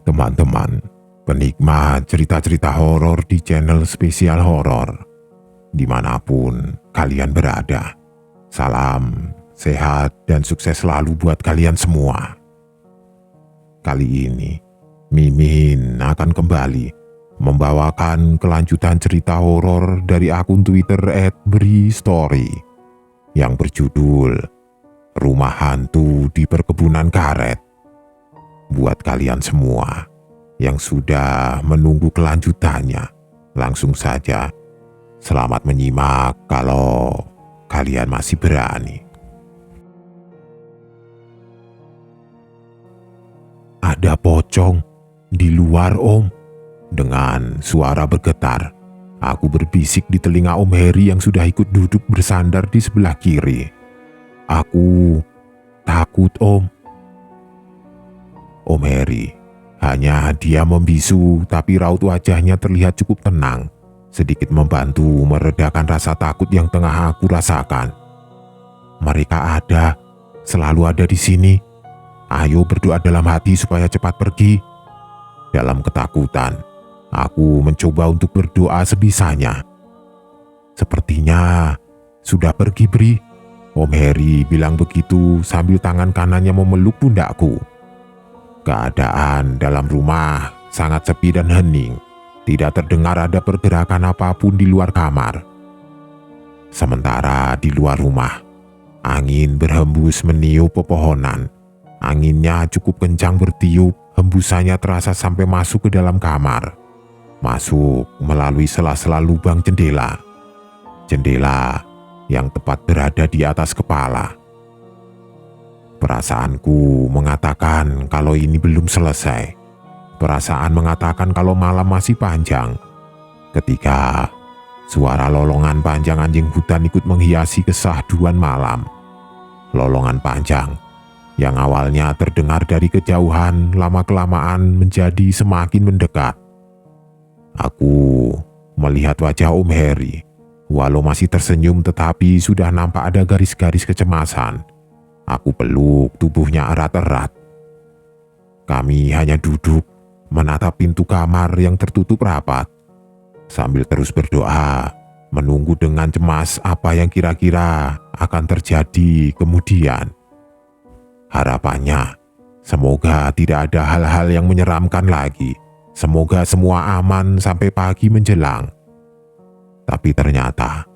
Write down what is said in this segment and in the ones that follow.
Teman-teman, penikmat cerita-cerita horor di channel spesial horor, dimanapun kalian berada. Salam sehat dan sukses selalu buat kalian semua. Kali ini, Mimin akan kembali membawakan kelanjutan cerita horor dari akun Twitter @beristory yang berjudul Rumah Hantu di Perkebunan Karet. Buat kalian semua yang sudah menunggu kelanjutannya, langsung saja selamat menyimak kalau kalian masih berani. Ada pocong di luar, Om. Dengan suara bergetar, aku berbisik di telinga Om Heri yang sudah ikut duduk bersandar di sebelah kiri. Aku takut, Om. Om Heri hanya dia membisu, tapi raut wajahnya terlihat cukup tenang, sedikit membantu meredakan rasa takut yang tengah aku rasakan. Mereka ada, selalu ada di sini. Ayo berdoa dalam hati supaya cepat pergi. Dalam ketakutan, aku mencoba untuk berdoa sebisanya. Sepertinya sudah pergi, Bri. Om Heri bilang begitu sambil tangan kanannya memeluk pundakku. Keadaan dalam rumah sangat sepi dan hening. Tidak terdengar ada pergerakan apapun di luar kamar. Sementara di luar rumah, angin berhembus meniup pepohonan. Anginnya cukup kencang bertiup, hembusannya terasa sampai masuk ke dalam kamar. Masuk melalui sela-sela lubang jendela. Jendela yang tepat berada di atas kepala. Perasaanku mengatakan kalau ini belum selesai. Perasaan mengatakan kalau malam masih panjang. Ketika suara lolongan panjang anjing hutan ikut menghiasi kesahduan malam. Lolongan panjang yang awalnya terdengar dari kejauhan lama-kelamaan menjadi semakin mendekat. Aku melihat wajah Om Heri. Walau masih tersenyum tetapi sudah nampak ada garis-garis kecemasan. Aku peluk tubuhnya erat-erat. Kami hanya duduk menatap pintu kamar yang tertutup rapat, sambil terus berdoa, menunggu dengan cemas apa yang kira-kira akan terjadi kemudian. Harapannya, semoga tidak ada hal-hal yang menyeramkan lagi. Semoga semua aman sampai pagi menjelang. Tapi ternyata,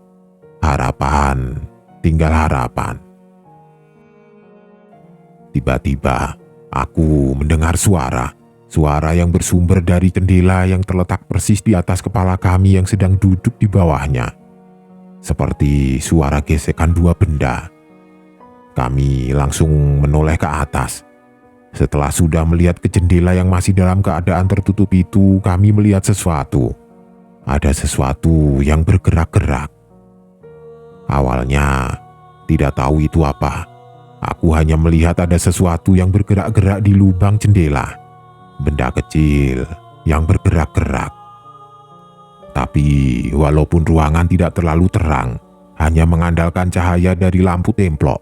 harapan tinggal harapan. Tiba-tiba, aku mendengar suara yang bersumber dari jendela yang terletak persis di atas kepala kami yang sedang duduk di bawahnya. Seperti suara gesekan dua benda. Kami langsung menoleh ke atas. Setelah sudah melihat ke jendela yang masih dalam keadaan tertutup itu, kami melihat sesuatu. Ada sesuatu yang bergerak-gerak. Awalnya, tidak tahu itu apa. Aku hanya melihat ada sesuatu yang bergerak-gerak di lubang jendela. Benda kecil yang bergerak-gerak. Tapi walaupun ruangan tidak terlalu terang, hanya mengandalkan cahaya dari lampu templok,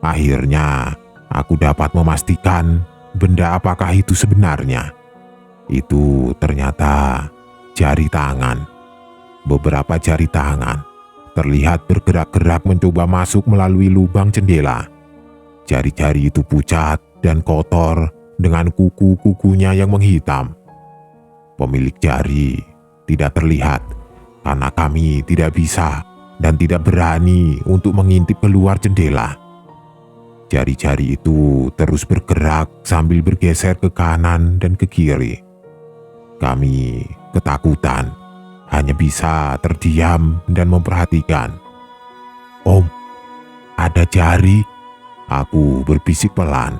akhirnya aku dapat memastikan benda apakah itu sebenarnya. Itu ternyata jari tangan. Beberapa jari tangan terlihat bergerak-gerak mencoba masuk melalui lubang jendela. Jari-jari itu pucat dan kotor dengan kuku-kukunya yang menghitam. Pemilik jari tidak terlihat karena kami tidak bisa dan tidak berani untuk mengintip keluar jendela. Jari-jari itu terus bergerak sambil bergeser ke kanan dan ke kiri. Kami ketakutan, hanya bisa terdiam dan memperhatikan. Om, ada jari. Aku berbisik pelan.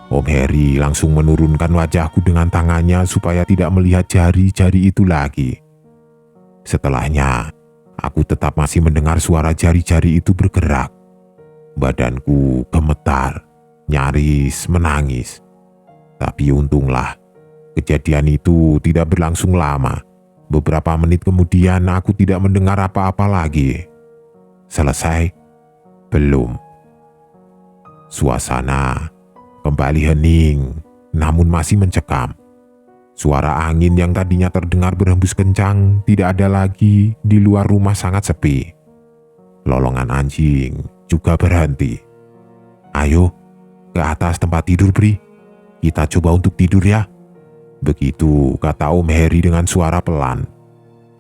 Om Heri langsung menurunkan wajahku dengan tangannya supaya tidak melihat jari-jari itu lagi. Setelahnya, aku tetap masih mendengar suara jari-jari itu bergerak. Badanku gemetar, nyaris menangis. Tapi untunglah, kejadian itu tidak berlangsung lama. Beberapa menit kemudian aku tidak mendengar apa-apa lagi. Selesai? Belum. Suasana kembali hening, namun masih mencekam. Suara angin yang tadinya terdengar berhembus kencang tidak ada lagi. Di luar rumah sangat sepi. Lolongan anjing juga berhenti. "Ayo, ke atas tempat tidur, Bri. Kita coba untuk tidur ya." Begitu kata Om Heri dengan suara pelan.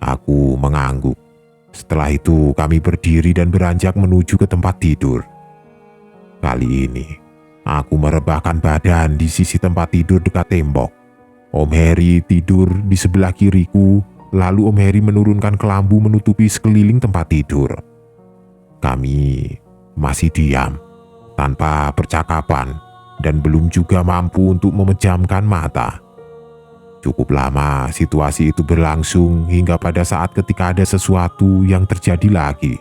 Aku mengangguk. Setelah itu kami berdiri dan beranjak menuju ke tempat tidur. Kali ini, aku merebahkan badan di sisi tempat tidur dekat tembok. Om Heri tidur di sebelah kiriku, lalu Om Heri menurunkan kelambu menutupi sekeliling tempat tidur. Kami masih diam, tanpa percakapan, dan belum juga mampu untuk memejamkan mata. Cukup lama situasi itu berlangsung hingga pada saat ketika ada sesuatu yang terjadi lagi.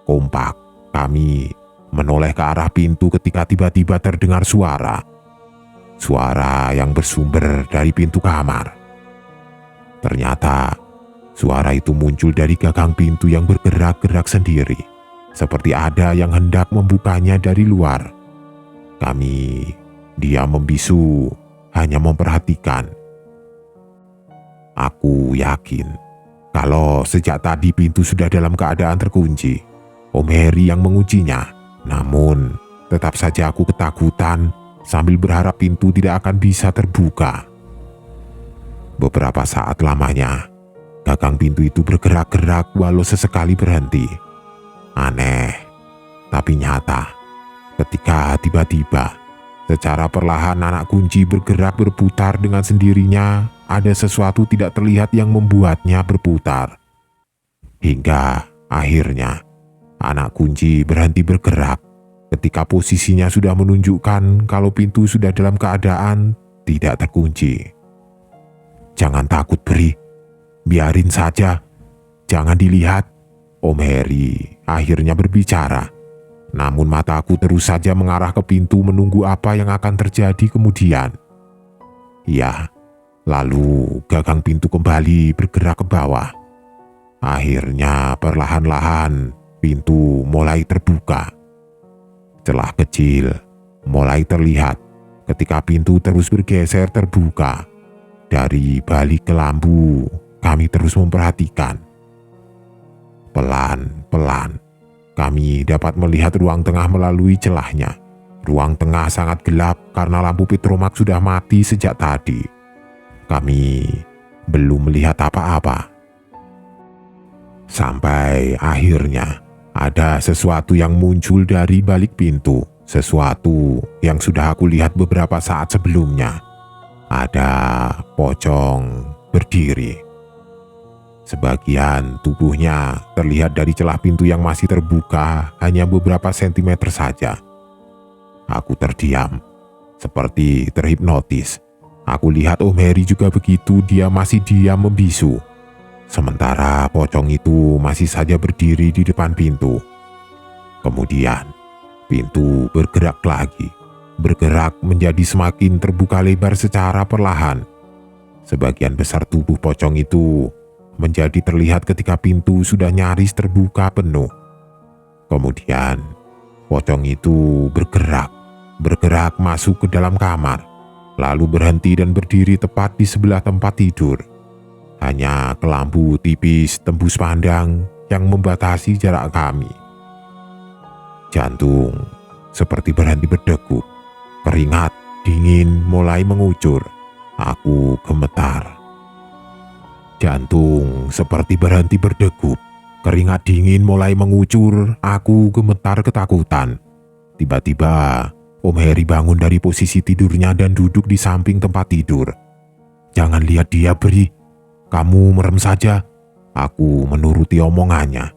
Kompak, kami menoleh ke arah pintu ketika tiba-tiba terdengar suara. Suara yang bersumber dari pintu kamar. Ternyata suara itu muncul dari gagang pintu yang bergerak-gerak sendiri, seperti ada yang hendak membukanya dari luar. Kami diam membisu, hanya memperhatikan. Aku yakin kalau sejak tadi pintu sudah dalam keadaan terkunci. Om Heri yang menguncinya. Namun tetap saja aku ketakutan sambil berharap pintu tidak akan bisa terbuka. Beberapa saat lamanya, gagang pintu itu bergerak-gerak walau sesekali berhenti. Aneh, tapi nyata. Ketika tiba-tiba, secara perlahan anak kunci bergerak berputar dengan sendirinya, ada sesuatu tidak terlihat yang membuatnya berputar. Hingga akhirnya, anak kunci berhenti bergerak ketika posisinya sudah menunjukkan kalau pintu sudah dalam keadaan tidak terkunci. "Jangan takut, Bri. Biarin saja. Jangan dilihat." Om Heri akhirnya berbicara. Namun mataku terus saja mengarah ke pintu menunggu apa yang akan terjadi kemudian. Ya, lalu gagang pintu kembali bergerak ke bawah. Akhirnya perlahan-lahan pintu mulai terbuka. Celah kecil mulai terlihat ketika pintu terus bergeser terbuka. Dari balik kelambu, kami terus memperhatikan. Pelan-pelan, kami dapat melihat ruang tengah melalui celahnya. Ruang tengah sangat gelap karena lampu petromak sudah mati sejak tadi. Kami belum melihat apa-apa. Sampai akhirnya ada sesuatu yang muncul dari balik pintu. Sesuatu yang sudah aku lihat beberapa saat sebelumnya. Ada pocong berdiri. Sebagian tubuhnya terlihat dari celah pintu yang masih terbuka hanya beberapa sentimeter saja. Aku terdiam, seperti terhipnotis. Aku lihat Om Heri juga begitu, dia masih diam membisu. Sementara pocong itu masih saja berdiri di depan pintu. Kemudian, pintu bergerak lagi. Bergerak menjadi semakin terbuka lebar secara perlahan. Sebagian besar tubuh pocong itu menjadi terlihat ketika pintu sudah nyaris terbuka penuh. Kemudian, pocong itu bergerak masuk ke dalam kamar, lalu berhenti dan berdiri tepat di sebelah tempat tidur. Hanya kelambu tipis tembus pandang yang membatasi jarak kami. Jantung seperti berhenti berdegup. Keringat dingin mulai mengucur. Aku gemetar. Jantung seperti berhenti berdegup. Keringat dingin mulai mengucur. Aku gemetar ketakutan. Tiba-tiba, Om Heri bangun dari posisi tidurnya dan duduk di samping tempat tidur. "Jangan lihat dia, Bri. Kamu merem saja." Aku menuruti omongannya.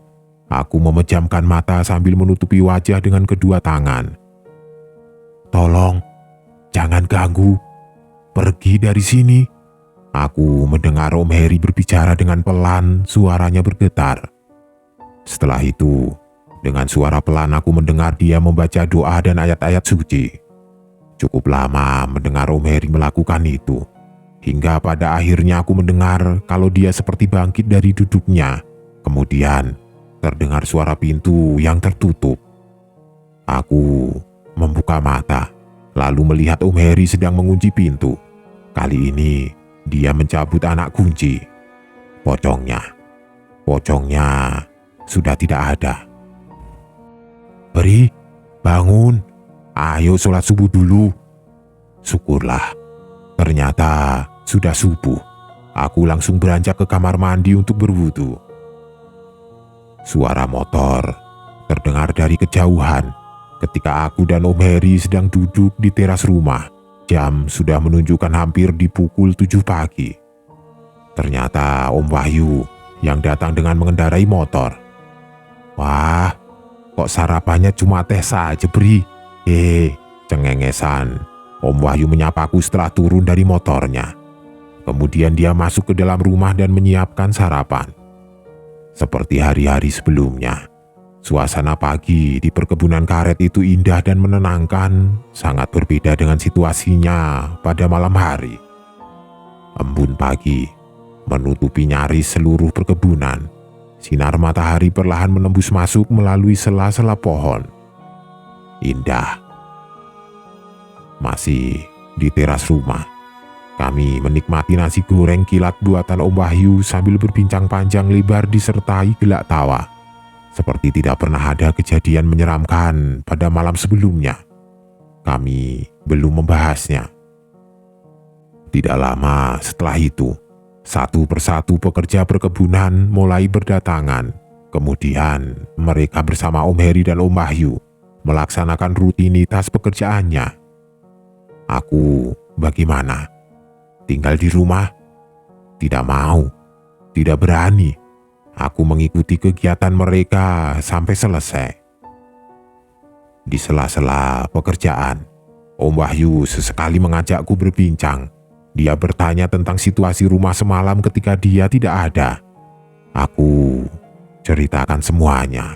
Aku memejamkan mata sambil menutupi wajah dengan kedua tangan. "Tolong, jangan ganggu. Pergi dari sini." Aku mendengar Om Heri berbicara dengan pelan, suaranya bergetar. Setelah itu, dengan suara pelan aku mendengar dia membaca doa dan ayat-ayat suci. Cukup lama mendengar Om Heri melakukan itu. Hingga pada akhirnya aku mendengar kalau dia seperti bangkit dari duduknya. Kemudian terdengar suara pintu yang tertutup. Aku membuka mata, lalu melihat Om Heri sedang mengunci pintu. Kali ini Dia mencabut anak kunci. Pocongnya sudah tidak ada. "Beri, bangun. Ayo sholat subuh dulu." Syukurlah, ternyata sudah subuh. Aku langsung beranjak ke kamar mandi untuk berwudu. Suara motor terdengar dari kejauhan ketika aku dan Om Heri sedang duduk di teras rumah. Jam sudah menunjukkan hampir di pukul 7 pagi. Ternyata Om Wahyu yang datang dengan mengendarai motor. "Wah, kok sarapannya cuma teh saja, Bri?" Cengengesan. Om Wahyu menyapaku setelah turun dari motornya. Kemudian dia masuk ke dalam rumah dan menyiapkan sarapan. Seperti hari-hari sebelumnya, suasana pagi di perkebunan karet itu indah dan menenangkan, sangat berbeda dengan situasinya pada malam hari. Embun pagi menutupi nyaris seluruh perkebunan. Sinar matahari perlahan menembus masuk melalui sela-sela pohon. Indah. Masih di teras rumah, kami menikmati nasi goreng kilat buatan Om Wahyu sambil berbincang panjang lebar disertai gelak tawa. Seperti tidak pernah ada kejadian menyeramkan pada malam sebelumnya. Kami belum membahasnya. Tidak lama setelah itu, satu persatu pekerja perkebunan mulai berdatangan. Kemudian mereka bersama Om Heri dan Om Wahyu melaksanakan rutinitas pekerjaannya. Aku bagaimana? Tinggal di rumah? Tidak mau, tidak berani. Aku mengikuti kegiatan mereka sampai selesai. Di sela-sela pekerjaan, Om Wahyu sesekali mengajakku berbincang. Dia bertanya tentang situasi rumah semalam ketika dia tidak ada. Aku ceritakan semuanya.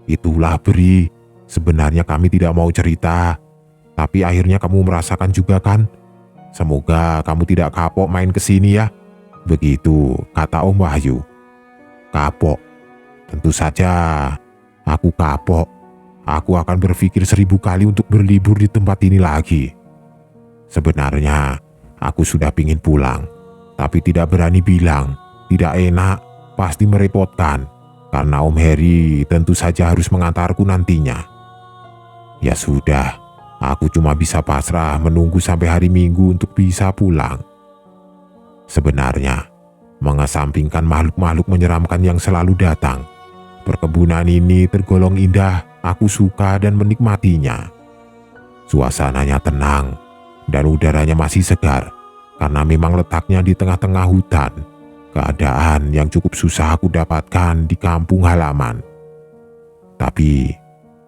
"Itulah, Bri, sebenarnya kami tidak mau cerita, tapi akhirnya kamu merasakan juga kan? Semoga kamu tidak kapok main kesini ya." Begitu kata Om Wahyu. "Kapok? Tentu saja aku kapok. Aku akan berpikir 1000 kali untuk berlibur di tempat ini lagi. Sebenarnya aku sudah pingin pulang, tapi tidak berani bilang. Tidak enak, pasti merepotkan, karena Om Heri tentu saja harus mengantarku nantinya. Ya sudah, aku cuma bisa pasrah menunggu sampai hari Minggu untuk bisa pulang." Sebenarnya, mengesampingkan makhluk-makhluk menyeramkan yang selalu datang, perkebunan ini tergolong indah. Aku suka dan menikmatinya. Suasananya tenang dan udaranya masih segar karena memang letaknya di tengah-tengah hutan. Keadaan yang cukup susah aku dapatkan di kampung halaman. Tapi,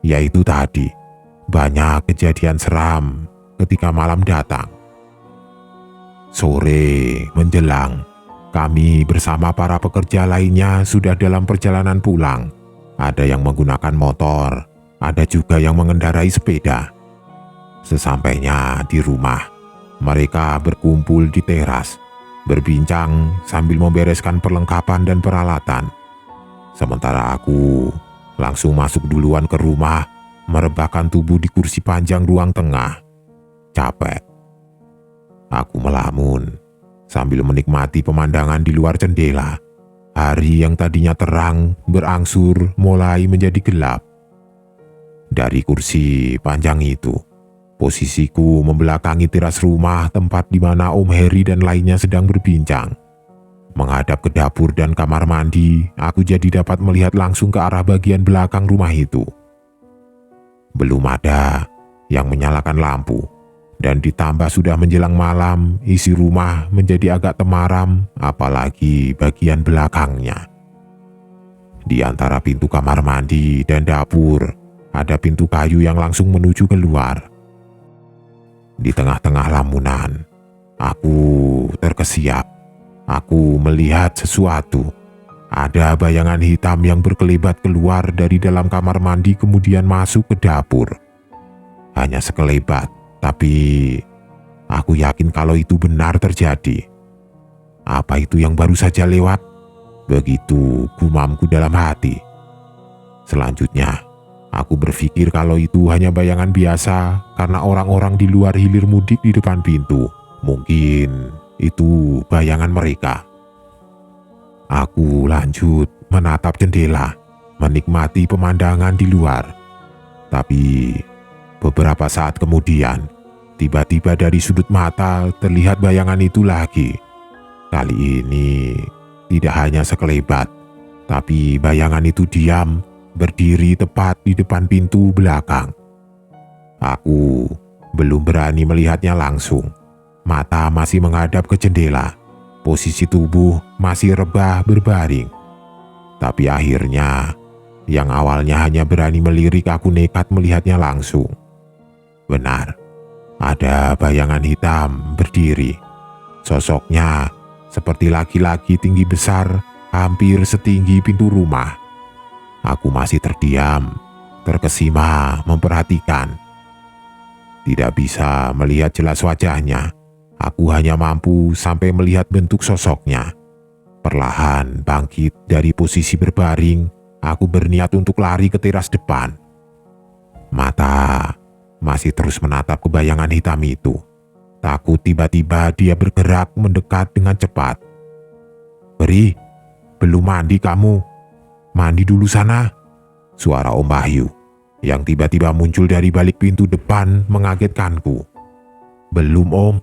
ya itu tadi, banyak kejadian seram ketika malam datang. Sore menjelang, kami bersama para pekerja lainnya sudah dalam perjalanan pulang. Ada yang menggunakan motor, ada juga yang mengendarai sepeda. Sesampainya di rumah, mereka berkumpul di teras, berbincang sambil membereskan perlengkapan dan peralatan. Sementara aku langsung masuk duluan ke rumah, merebahkan tubuh di kursi panjang ruang tengah. Capek. Aku melamun sambil menikmati pemandangan di luar jendela. Hari yang tadinya terang berangsur mulai menjadi gelap. Dari kursi panjang itu, posisiku membelakangi teras rumah tempat di mana Om Heri dan lainnya sedang berbincang. Menghadap ke dapur dan kamar mandi, aku jadi dapat melihat langsung ke arah bagian belakang rumah itu. Belum ada yang menyalakan lampu, dan ditambah sudah menjelang malam, isi rumah menjadi agak temaram, apalagi bagian belakangnya. Di antara pintu kamar mandi dan dapur, ada pintu kayu yang langsung menuju keluar. Di tengah-tengah lamunan, aku terkesiap. Aku melihat sesuatu. Ada bayangan hitam yang berkelebat keluar dari dalam kamar mandi kemudian masuk ke dapur. Hanya sekelebat, tapi aku yakin kalau itu benar terjadi. Apa itu yang baru saja lewat? Begitu gumamku dalam hati. Selanjutnya, aku berpikir kalau itu hanya bayangan biasa karena orang-orang di luar hilir mudik di depan pintu. Mungkin itu bayangan mereka. Aku lanjut menatap jendela, menikmati pemandangan di luar. Tapi beberapa saat kemudian, tiba-tiba dari sudut mata terlihat bayangan itu lagi. Kali ini tidak hanya sekelebat, tapi bayangan itu diam, berdiri tepat di depan pintu belakang. Aku belum berani melihatnya langsung. Mata masih menghadap ke jendela. Posisi tubuh masih rebah berbaring. Tapi akhirnya, yang awalnya hanya berani melirik, aku nekat melihatnya langsung. Benar, ada bayangan hitam berdiri. Sosoknya seperti laki-laki tinggi besar, hampir setinggi pintu rumah. Aku masih terdiam, terkesima memperhatikan. Tidak bisa melihat jelas wajahnya. Aku hanya mampu sampai melihat bentuk sosoknya. Perlahan bangkit dari posisi berbaring, aku berniat untuk lari ke teras depan. Mata masih terus menatap ke bayangan hitam itu. Takut tiba-tiba dia bergerak mendekat dengan cepat. "Beri, belum mandi kamu? Mandi dulu sana." Suara Om Wahyu yang tiba-tiba muncul dari balik pintu depan mengagetkanku. "Belum Om,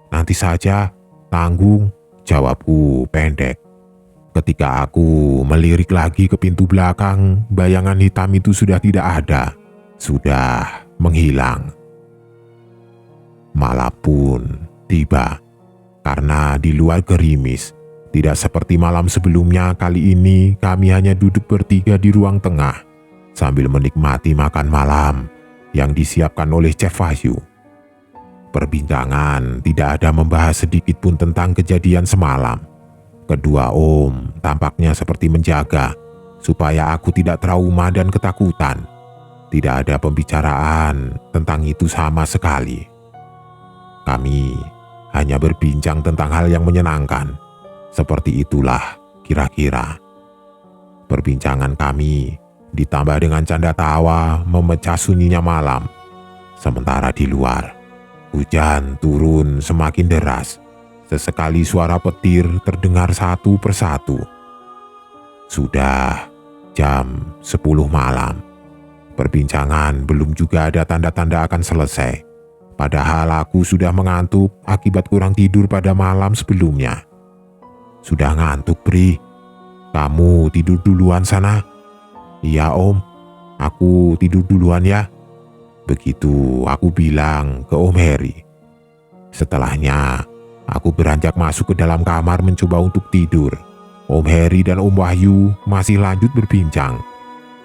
nanti saja, tanggung," jawabku pendek. Ketika aku melirik lagi ke pintu belakang, bayangan hitam itu sudah tidak ada, sudah menghilang. Malam pun tiba, karena di luar gerimis. Tidak seperti malam sebelumnya, kali ini kami hanya duduk bertiga di ruang tengah, sambil menikmati makan malam yang disiapkan oleh Chef Wahyu. Perbincangan tidak ada membahas sedikit pun tentang kejadian semalam. Kedua om tampaknya seperti menjaga supaya aku tidak trauma dan ketakutan. Tidak ada pembicaraan tentang itu sama sekali. Kami hanya berbincang tentang hal yang menyenangkan. Seperti itulah kira-kira. Perbincangan kami ditambah dengan canda tawa memecah sunyinya malam. Sementara di luar, hujan turun semakin deras. Sesekali suara petir terdengar satu persatu. Sudah jam 10 malam. Perbincangan belum juga ada tanda-tanda akan selesai. Padahal aku sudah mengantuk akibat kurang tidur pada malam sebelumnya. "Sudah ngantuk, Pri. Kamu tidur duluan sana." "Iya Om, aku tidur duluan ya." Begitu aku bilang ke Om Heri. Setelahnya, aku beranjak masuk ke dalam kamar mencoba untuk tidur. Om Heri dan Om Wahyu masih lanjut berbincang.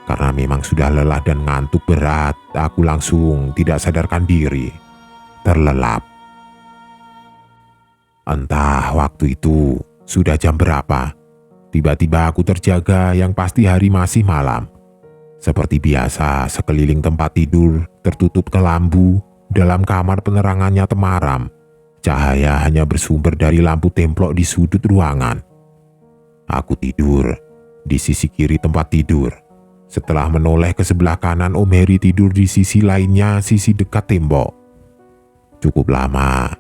Karena memang sudah lelah dan ngantuk berat, aku langsung tidak sadarkan diri, terlelap. Entah waktu itu sudah jam berapa. Tiba-tiba aku terjaga, yang pasti hari masih malam. Seperti biasa, sekeliling tempat tidur tertutup kelambu. Dalam kamar penerangannya temaram. Cahaya hanya bersumber dari lampu templok di sudut ruangan. Aku tidur di sisi kiri tempat tidur. Setelah menoleh ke sebelah kanan, Om Heri tidur di sisi lainnya, sisi dekat tembok. Cukup lama,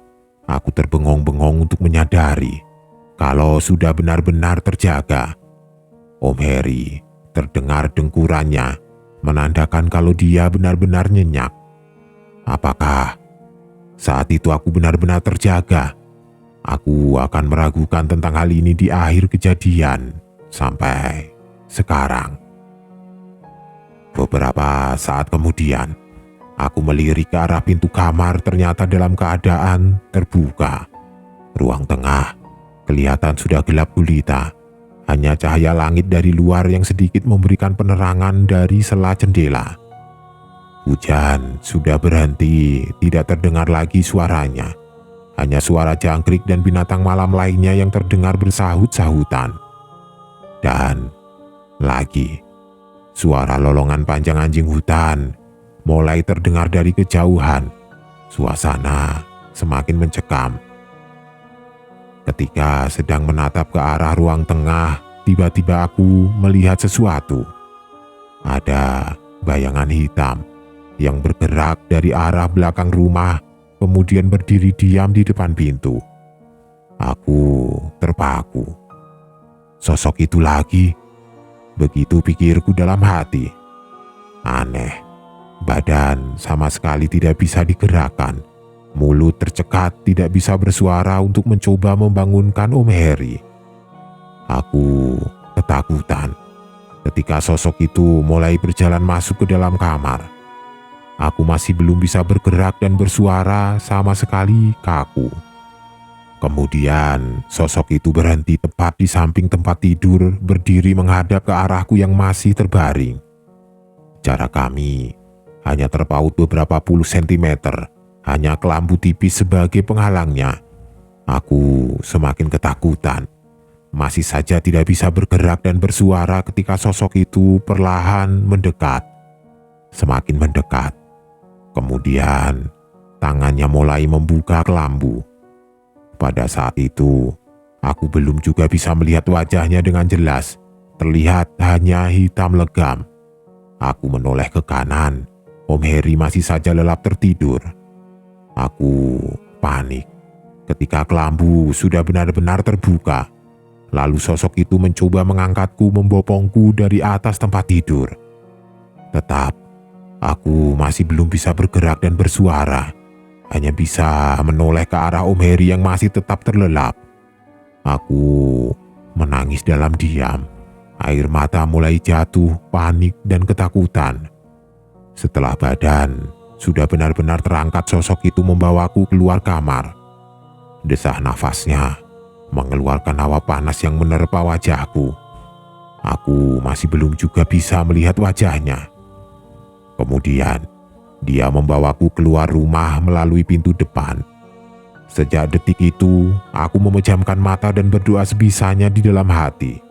aku terbengong-bengong untuk menyadari kalau sudah benar-benar terjaga. Om Heri terdengar dengkurannya, menandakan kalau dia benar-benar nyenyak. Apakah saat itu aku benar-benar terjaga? Aku akan meragukan tentang hal ini di akhir kejadian sampai sekarang. Beberapa saat kemudian, aku melirik ke arah pintu kamar, ternyata dalam keadaan terbuka. Ruang tengah kelihatan sudah gelap gulita. Hanya cahaya langit dari luar yang sedikit memberikan penerangan dari sela jendela. Hujan sudah berhenti, tidak terdengar lagi suaranya. Hanya suara jangkrik dan binatang malam lainnya yang terdengar bersahut-sahutan. Dan lagi, suara lolongan panjang anjing hutan mulai terdengar dari kejauhan. Suasana semakin mencekam. Ketika sedang menatap ke arah ruang tengah, tiba-tiba aku melihat sesuatu. Ada bayangan hitam yang bergerak dari arah belakang rumah, kemudian berdiri diam di depan pintu. Aku terpaku. Sosok itu lagi, begitu pikirku dalam hati. Aneh, badan sama sekali tidak bisa digerakkan. Mulut tercekat, tidak bisa bersuara untuk mencoba membangunkan Om Heri. Aku ketakutan ketika sosok itu mulai berjalan masuk ke dalam kamar. Aku masih belum bisa bergerak dan bersuara, sama sekali kaku. Kemudian sosok itu berhenti tepat di samping tempat tidur, berdiri menghadap ke arahku yang masih terbaring. Jarak kami hanya terpaut beberapa puluh sentimeter, hanya kelambu tipis sebagai penghalangnya. Aku semakin ketakutan. Masih saja tidak bisa bergerak dan bersuara ketika sosok itu perlahan mendekat. Semakin mendekat. Kemudian tangannya mulai membuka kelambu. Pada saat itu, aku belum juga bisa melihat wajahnya dengan jelas. Terlihat hanya hitam legam. Aku menoleh ke kanan. Om Heri masih saja lelap tertidur. Aku panik ketika kelambu sudah benar-benar terbuka. Lalu sosok itu mencoba mengangkatku, membopongku dari atas tempat tidur. Tetap, aku masih belum bisa bergerak dan bersuara. Hanya bisa menoleh ke arah Om Heri yang masih tetap terlelap. Aku menangis dalam diam. Air mata mulai jatuh, panik dan ketakutan. Setelah badan sudah benar-benar terangkat, sosok itu membawaku keluar kamar. Desah nafasnya mengeluarkan hawa panas yang menerpa wajahku. Aku masih belum juga bisa melihat wajahnya. Kemudian dia membawaku keluar rumah melalui pintu depan. Sejak detik itu, aku memejamkan mata dan berdoa sebisanya di dalam hati.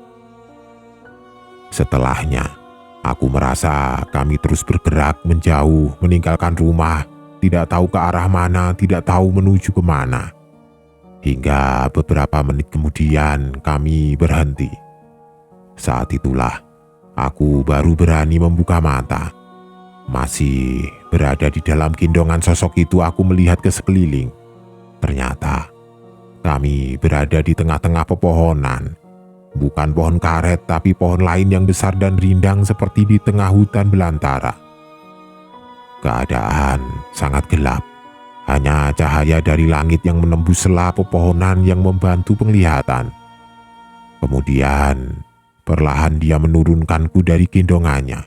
Setelahnya, aku merasa kami terus bergerak menjauh, meninggalkan rumah, tidak tahu ke arah mana, tidak tahu menuju kemana. Hingga beberapa menit kemudian kami berhenti. Saat itulah aku baru berani membuka mata. Masih berada di dalam gendongan sosok itu, aku melihat ke sekeliling. Ternyata kami berada di tengah-tengah pepohonan. Bukan pohon karet, tapi pohon lain yang besar dan rindang seperti di tengah hutan belantara. Keadaan sangat gelap. Hanya cahaya dari langit yang menembus sela pepohonan yang membantu penglihatan. Kemudian perlahan dia menurunkanku dari gendongannya,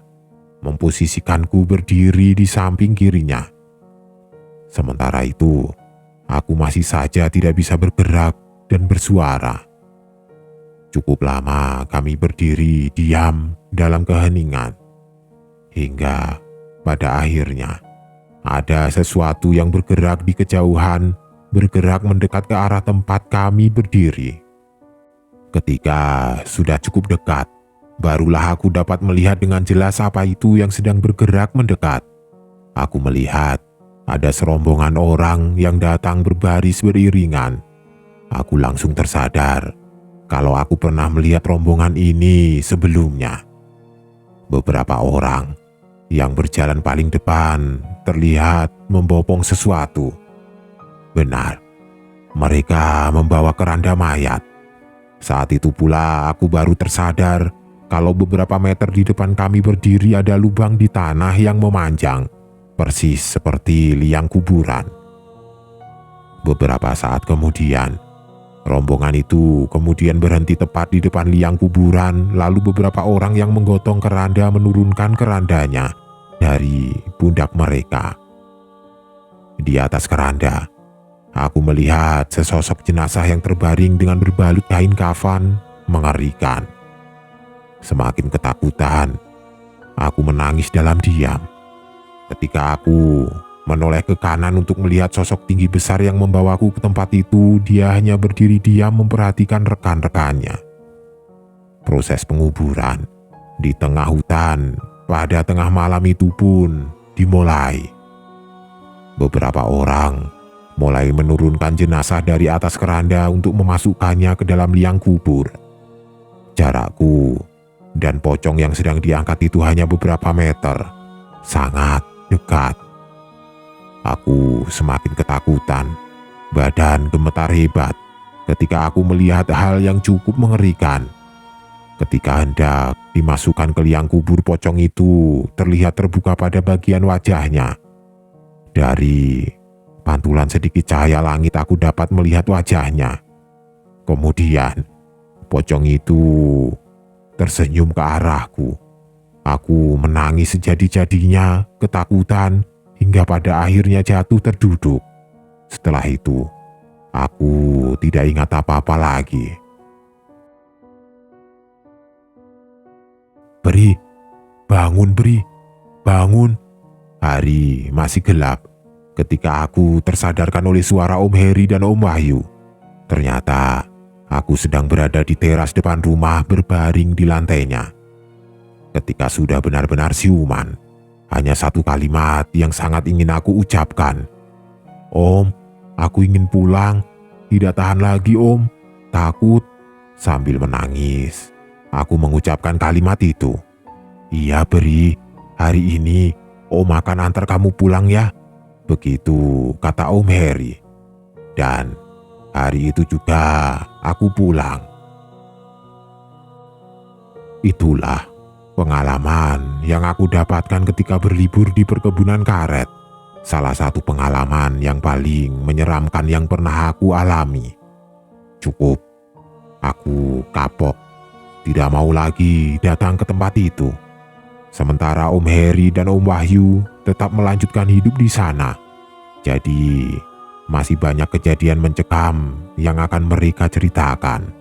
memposisikanku berdiri di samping kirinya. Sementara itu, aku masih saja tidak bisa bergerak dan bersuara. Cukup lama kami berdiri diam dalam keheningan. Hingga pada akhirnya ada sesuatu yang bergerak di kejauhan, bergerak mendekat ke arah tempat kami berdiri. Ketika sudah cukup dekat, barulah aku dapat melihat dengan jelas apa itu yang sedang bergerak mendekat. Aku melihat ada serombongan orang yang datang berbaris beriringan. Aku langsung tersadar kalau aku pernah melihat rombongan ini sebelumnya. Beberapa orang yang berjalan paling depan terlihat membopong sesuatu. Benar, mereka membawa keranda mayat. Saat itu pula aku baru tersadar kalau beberapa meter di depan kami berdiri ada lubang di tanah yang memanjang, persis seperti liang kuburan. Beberapa saat kemudian, rombongan itu kemudian berhenti tepat di depan liang kuburan, lalu beberapa orang yang menggotong keranda menurunkan kerandanya dari pundak mereka. Di atas keranda, aku melihat sesosok jenazah yang terbaring dengan berbalut kain kafan mengerikan. Semakin ketakutan, aku menangis dalam diam. Ketika aku menoleh ke kanan untuk melihat sosok tinggi besar yang membawaku ke tempat itu, dia hanya berdiri diam memperhatikan rekan-rekannya. Proses penguburan di tengah hutan pada tengah malam itu pun dimulai. Beberapa orang mulai menurunkan jenazah dari atas keranda untuk memasukkannya ke dalam liang kubur. Jarakku dan pocong yang sedang diangkat itu hanya beberapa meter, sangat dekat. Aku semakin ketakutan, badan gemetar hebat, ketika aku melihat hal yang cukup mengerikan. Ketika hendak dimasukkan ke liang kubur, pocong itu terlihat terbuka pada bagian wajahnya. Dari pantulan sedikit cahaya langit aku dapat melihat wajahnya. Kemudian pocong itu tersenyum ke arahku. Aku menangis sejadi-jadinya, ketakutan, hingga pada akhirnya jatuh terduduk. Setelah itu, aku tidak ingat apa-apa lagi. "Bri, bangun Bri, bangun." Hari masih gelap ketika aku tersadarkan oleh suara Om Heri dan Om Wahyu. Ternyata aku sedang berada di teras depan rumah berbaring di lantainya. Ketika sudah benar-benar siuman, hanya satu kalimat yang sangat ingin aku ucapkan. "Om, aku ingin pulang. Tidak tahan lagi Om, takut." Sambil menangis, aku mengucapkan kalimat itu. "Iya Beri, hari ini Om akan antar kamu pulang ya." Begitu kata Om Heri. Dan hari itu juga aku pulang. Itulah pengalaman yang aku dapatkan ketika berlibur di perkebunan karet. Salah satu pengalaman yang paling menyeramkan yang pernah aku alami. Cukup, aku kapok, tidak mau lagi datang ke tempat itu. Sementara Om Heri dan Om Wahyu tetap melanjutkan hidup di sana. Jadi, masih banyak kejadian mencekam yang akan mereka ceritakan.